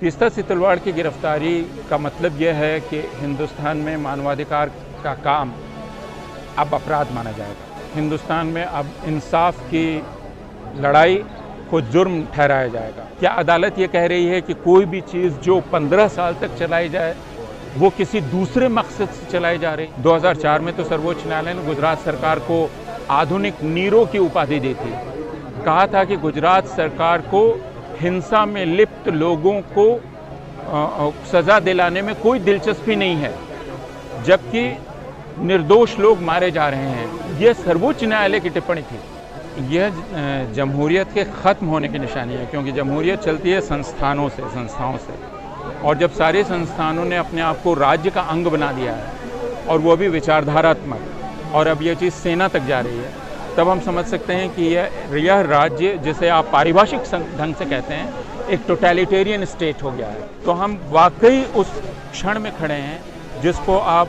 तीस्ता सितलवाड़ की गिरफ्तारी का मतलब यह है कि हिंदुस्तान में मानवाधिकार का काम अब अपराध माना जाएगा। हिंदुस्तान में अब इंसाफ की लड़ाई को जुर्म ठहराया जाएगा। क्या अदालत ये कह रही है कि कोई भी चीज़ जो 15 साल तक चलाई जाए वो किसी दूसरे मकसद से चलाई जा रही? 2004 में तो सर्वोच्च न्यायालय ने गुजरात सरकार को आधुनिक नीरो की उपाधि दी थी। कहा था कि गुजरात सरकार को हिंसा में लिप्त लोगों को सज़ा दिलाने में कोई दिलचस्पी नहीं है, जबकि निर्दोष लोग मारे जा रहे हैं। यह सर्वोच्च न्यायालय की टिप्पणी थी। यह जमहूरियत के ख़त्म होने की निशानी है, क्योंकि जमहूरियत चलती है संस्थाओं से, और जब सारे संस्थानों ने अपने आप को राज्य का अंग बना दिया है और वो भी विचारधारात्मक, और अब ये चीज़ सेना तक जा रही है, तब हम समझ सकते हैं कि यह राज्य, जिसे आप पारिभाषिक ढंग से कहते हैं, एक टोटलिटेरियन स्टेट हो गया है। तो हम वाकई उस क्षण में खड़े हैं जिसको आप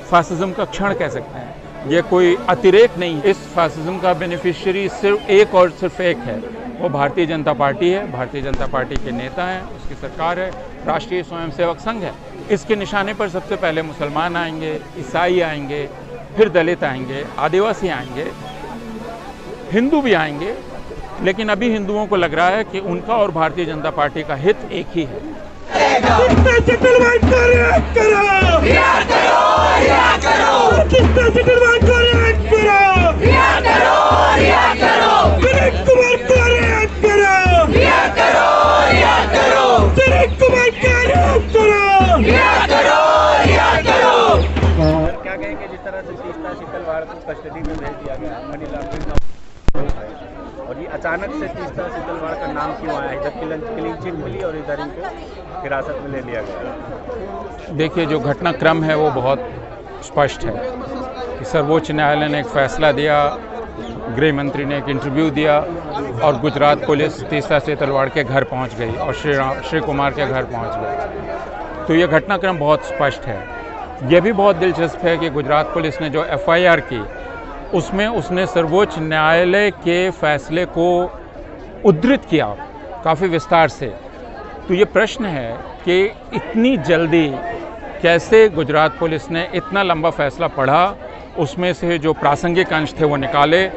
फासिज्म का क्षण कह सकते हैं। ये कोई अतिरेक नहीं। इस फासिज्म का बेनिफिशियरी सिर्फ एक है, वो भारतीय जनता पार्टी है। भारतीय जनता पार्टी के नेता हैं, उसकी सरकार है, राष्ट्रीय स्वयंसेवक संघ है। इसके निशाने पर सबसे पहले मुसलमान आएंगे, ईसाई आएंगे, फिर दलित आएंगे, आदिवासी आएंगे, हिंदू भी आएंगे। लेकिन अभी हिंदुओं को लग रहा है कि उनका और भारतीय जनता पार्टी का हित एक ही है। क्या कहेंगे जिस तरह से तीस्ता सितलवाड़ को कस्टडी में भेज दिया गया, मनी लॉन्ड्रिंग और ये अचानक से तीस्ता सितलवाड़ का नाम क्यों आया? जब क्लीन चिट मिली और इधर इनको हिरासत में ले लिया गया। देखिए, जो घटनाक्रम है वो बहुत स्पष्ट है कि सर्वोच्च न्यायालय ने एक फैसला दिया, गृह मंत्री ने एक इंटरव्यू दिया और गुजरात पुलिस तीस्ता सितलवाड़ के घर पहुंच गई और श्री कुमार के घर पहुंच गई। तो ये घटनाक्रम बहुत स्पष्ट है। यह भी बहुत दिलचस्प है कि गुजरात पुलिस ने जो FIR की, उसमें उसने सर्वोच्च न्यायालय के फैसले को उद्धृत किया काफ़ी विस्तार से। तो ये प्रश्न है कि इतनी जल्दी कैसे गुजरात पुलिस ने इतना लंबा फैसला पढ़ा, उसमें से जो प्रासंगिक अंश थे वो निकाले,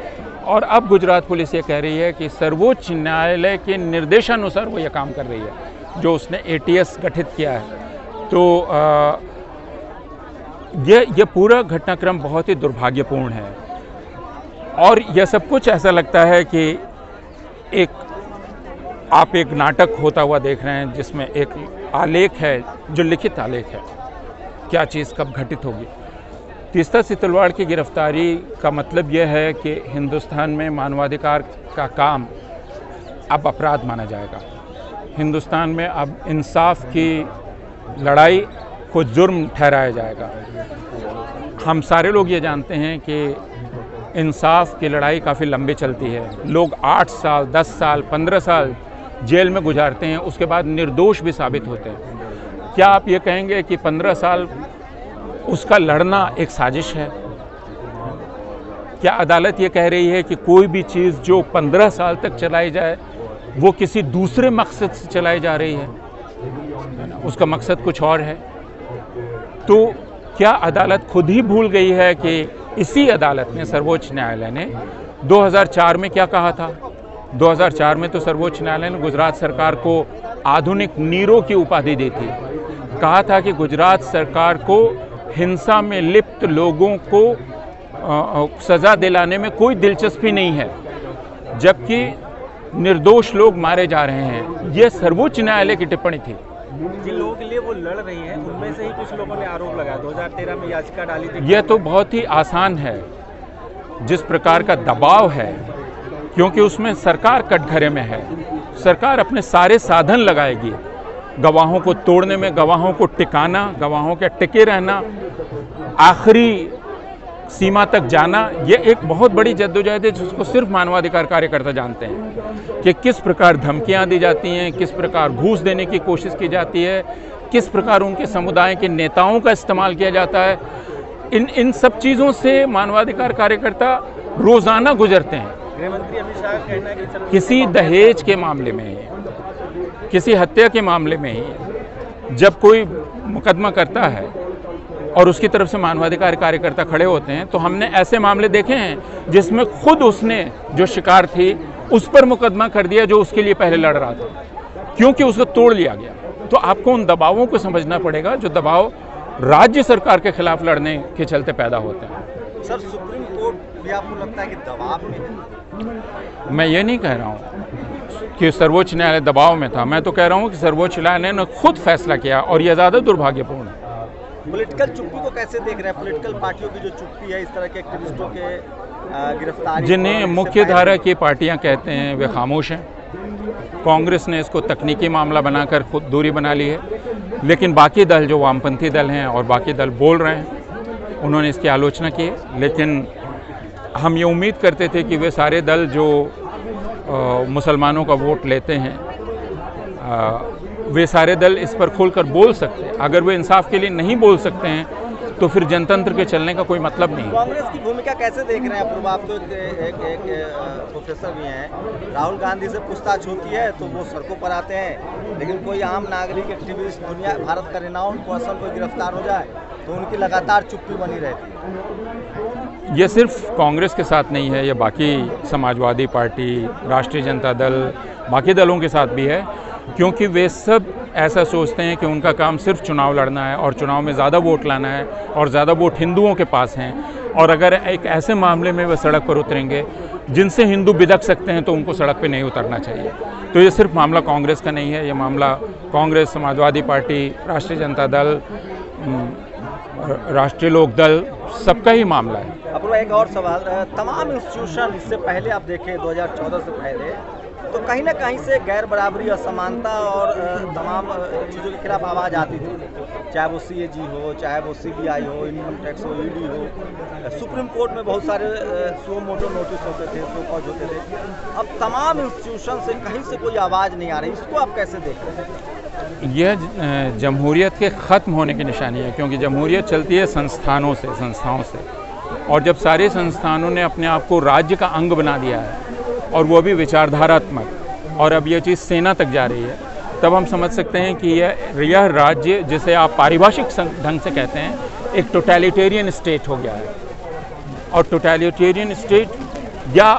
और अब गुजरात पुलिस ये कह रही है कि सर्वोच्च न्यायालय के निर्देशानुसार वो ये काम कर रही है, जो उसने ATS गठित किया है। तो ये पूरा घटनाक्रम बहुत ही दुर्भाग्यपूर्ण है, और यह सब कुछ ऐसा लगता है कि आप एक नाटक होता हुआ देख रहे हैं, जिसमें एक आलेख है, जो लिखित आलेख है, क्या चीज़ कब घटित होगी। तीस्ता सितलवाड़ की गिरफ्तारी का मतलब यह है कि हिंदुस्तान में मानवाधिकार का काम अब अपराध माना जाएगा। हिंदुस्तान में अब इंसाफ की लड़ाई को जुर्म ठहराया जाएगा। हम सारे लोग ये जानते हैं कि इंसाफ की लड़ाई काफ़ी लंबी चलती है। लोग 8 साल, 10 साल, 15 साल जेल में गुजारते हैं, उसके बाद निर्दोष भी साबित होते हैं। क्या आप ये कहेंगे कि 15 साल उसका लड़ना एक साजिश है? क्या अदालत ये कह रही है कि कोई भी चीज़ जो 15 साल तक चलाई जाए वो किसी दूसरे मकसद से चलाई जा रही है? उसका मकसद कुछ और है। तो क्या अदालत खुद ही भूल गई है कि इसी अदालत ने, सर्वोच्च न्यायालय ने 2004 में क्या कहा था? 2004 में तो सर्वोच्च न्यायालय ने गुजरात सरकार को आधुनिक नीरो की उपाधि दी थी। कहा था कि गुजरात सरकार को हिंसा में लिप्त लोगों को सज़ा दिलाने में कोई दिलचस्पी नहीं है, जबकि निर्दोष लोग मारे जा रहे हैं। यह सर्वोच्च न्यायालय की टिप्पणी थी। जिन लोगों के लिए वो लड़ रही हैं, उनमें से ही कुछ लोगों ने आरोप लगाया। 2013 में याचिका डाली थी। यह तो बहुत ही आसान है, जिस प्रकार का दबाव है, क्योंकि उसमें सरकार कटघरे में है। सरकार अपने सारे साधन लगाएगी, गवाहों को तोड़ने में, गवाहों को टिकाना, गवाहों के टिके रहना, आखिरी सीमा तक जाना। ये एक बहुत बड़ी जद्दोजहद है, जिसको सिर्फ मानवाधिकार कार्यकर्ता जानते हैं कि किस प्रकार धमकियां दी जाती हैं, किस प्रकार घूस देने की कोशिश की जाती है, किस प्रकार उनके समुदाय के नेताओं का इस्तेमाल किया जाता है। इन सब चीज़ों से मानवाधिकार कार्यकर्ता रोज़ाना गुजरते हैं। गृह मंत्री अमित शाह का कहना है कि किसी दहेज के मामले में किसी हत्या के मामले में ही जब कोई मुकदमा करता है और उसकी तरफ से मानवाधिकार कार्यकर्ता खड़े होते हैं, तो हमने ऐसे मामले देखे हैं जिसमें खुद उसने जो शिकार थी उस पर मुकदमा कर दिया जो उसके लिए पहले लड़ रहा था, क्योंकि उसको तोड़ लिया गया। तो आपको उन दबावों को समझना पड़ेगा जो दबाव राज्य सरकार के खिलाफ लड़ने के चलते पैदा होते हैं। सर, सुप्रीम कोर्ट भी आपको लगता है कि दबाव में है? मैं ये नहीं कह रहा हूँ कि सर्वोच्च न्यायालय दबाव में था, मैं तो कह रहा हूँ कि सर्वोच्च न्यायालय ने खुद फैसला किया और यह ज़्यादा दुर्भाग्यपूर्ण है। पॉलिटिकल चुप्पी को कैसे देख रहे हैं? पॉलिटिकल पार्टियों की जो चुप्पी है, इस तरह के एक्टिविस्टों के गिरफ्तारी, जिन्हें मुख्य धारा की पार्टियां कहते हैं वे खामोश हैं। कांग्रेस ने इसको तकनीकी मामला बनाकर खुद दूरी बना ली है, लेकिन बाकी दल जो वामपंथी दल हैं और बाकी दल बोल रहे हैं, उन्होंने इसकी आलोचना की है। लेकिन हम ये उम्मीद करते थे कि वे सारे दल जो मुसलमानों का वोट लेते हैं, वे सारे दल इस पर खुलकर बोल सकते हैं। अगर वे इंसाफ के लिए नहीं बोल सकते हैं तो फिर जनतंत्र के चलने का कोई मतलब नहीं है। कांग्रेस की भूमिका कैसे देख रहे हैं? अपूर्व, आप तो एक प्रोफेसर भी हैं। राहुल गांधी से पूछताछ होती है तो वो सड़कों पर आते हैं, लेकिन कोई आम नागरिक एक्टिविस्ट, दुनिया भारत का रिनाउंड पर्सन कोई गिरफ्तार हो जाए तो उनकी लगातार चुप्पी बनी रहती है। ये सिर्फ कांग्रेस के साथ नहीं है, ये बाकी समाजवादी पार्टी, राष्ट्रीय जनता दल, बाकी दलों के साथ भी है, क्योंकि वे सब ऐसा सोचते हैं कि उनका काम सिर्फ चुनाव लड़ना है और चुनाव में ज़्यादा वोट लाना है और ज़्यादा वोट हिंदुओं के पास हैं। और अगर एक ऐसे मामले में वे सड़क पर उतरेंगे जिनसे हिंदू बिदक सकते हैं तो उनको सड़क पर नहीं उतरना चाहिए। तो ये सिर्फ मामला कांग्रेस का नहीं है, ये मामला कांग्रेस, समाजवादी पार्टी, राष्ट्रीय जनता दल, राष्ट्रीय लोक दल, सबका ही मामला है। अब एक और सवाल, तमाम इंस्टीट्यूशन इससे पहले आप देखें 2014 से पहले तो कहीं ना कहीं से गैर बराबरी, असमानता और तमाम चीज़ों के खिलाफ आवाज़ आती थी, चाहे वो CAG हो, चाहे वो CBI हो, इनकम टैक्स हो, ED हो। सुप्रीम कोर्ट में बहुत सारे सो मोटो नोटिस होते थे, सो कॉज होते थे। अब तमाम इंस्टीट्यूशन से कहीं से कोई आवाज़ नहीं आ रही, इसको आप कैसे देख रहे हैं? यह जमहूरियत के ख़त्म होने की निशानी है, क्योंकि जमहूरियत चलती है संस्थाओं से, और जब सारे संस्थानों ने अपने आप को राज्य का अंग बना दिया है और वो भी विचारधारात्मक, और अब ये चीज़ सेना तक जा रही है, तब हम समझ सकते हैं कि यह राज्य, जिसे आप पारिभाषिक ढंग से कहते हैं, एक टोटलिटेरियन स्टेट हो गया है। और टोटलिटेरियन स्टेट, या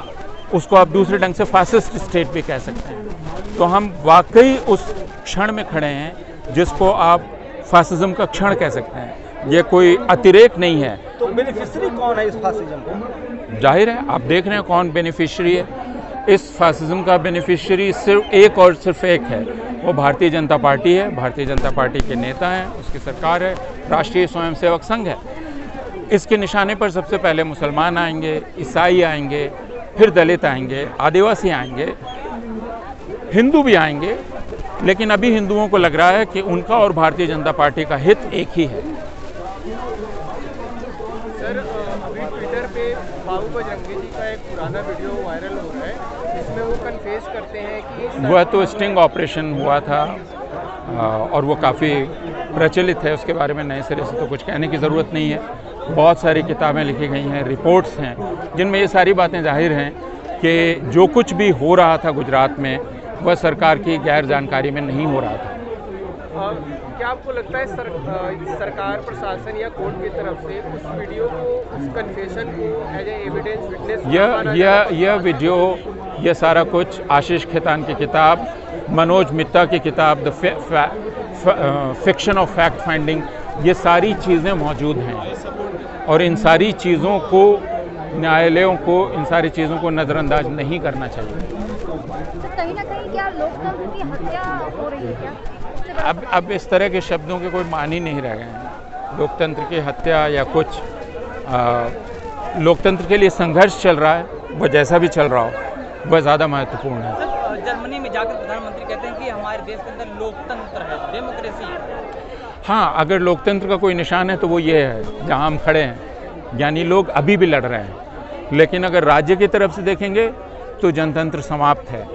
उसको आप दूसरे ढंग से फासिस्ट स्टेट भी कह सकते हैं। तो हम वाकई उस क्षण में खड़े हैं जिसको आप फासिज्म का क्षण कह सकते हैं। ये कोई अतिरेक नहीं है। तो बेनिफिशियरी कौन है इस फासिज्म का? जाहिर है, आप देख रहे हैं कौन बेनिफिशियरी है। इस फासिज्म का बेनिफिशियरी सिर्फ एक है, वो भारतीय जनता पार्टी है। भारतीय जनता पार्टी के नेता हैं, उसकी सरकार है, राष्ट्रीय स्वयंसेवक संघ है। इसके निशाने पर सबसे पहले मुसलमान आएंगे, ईसाई आएंगे, फिर दलित आएंगे, आदिवासी आएंगे, हिंदू भी आएंगे। लेकिन अभी हिंदुओं को लग रहा है कि उनका और भारतीय जनता पार्टी का हित एक ही है। सर, अभी ट्विटर पे बाबू बजरंगी जी का एक पुराना वीडियो वायरल हो रहा है, जिसमें वो कन्फेस करते हैं कि वह तो स्टिंग ऑपरेशन हुआ था और वो काफ़ी प्रचलित है, उसके बारे में नए सिरे से तो कुछ कहने की ज़रूरत नहीं है। बहुत सारी किताबें लिखी गई हैं, रिपोर्ट्स हैं, जिनमें ये सारी बातें जाहिर हैं कि जो कुछ भी हो रहा था गुजरात में, वह सरकार की गैर जानकारी में नहीं हो रहा था। क्या आपको लगता है सरकार, प्रशासन या कोर्ट की तरफ से उस वीडियो को, उस कन्फेशन को एज ए एविडेंस, विटनेस, यह वीडियो, यह सारा कुछ आशीष खेतान की किताब, मनोज मित्ता की किताब the fiction of fact finding, ये सारी चीज़ें मौजूद हैं और इन सारी चीज़ों को, न्यायालयों को इन सारी चीज़ों को नज़रअंदाज नहीं करना चाहिए। कहीं ना कहीं क्या लोकतंत्र की हत्या हो रही है क्या? अब इस तरह के शब्दों के कोई मान ही नहीं रह गए हैं। लोकतंत्र की हत्या या कुछ, लोकतंत्र के लिए संघर्ष चल रहा है, वह जैसा भी चल रहा हो वह ज़्यादा महत्वपूर्ण है। जर्मनी में जाकर प्रधानमंत्री कहते हैं कि हमारे देश के अंदर लोकतंत्र है, डेमोक्रेसी है। हाँ, अगर लोकतंत्र का कोई निशान है तो वो ये है जहाँ हम खड़े हैं, यानी लोग अभी भी लड़ रहे हैं। लेकिन अगर राज्य की तरफ से देखेंगे तो जनतंत्र समाप्त है।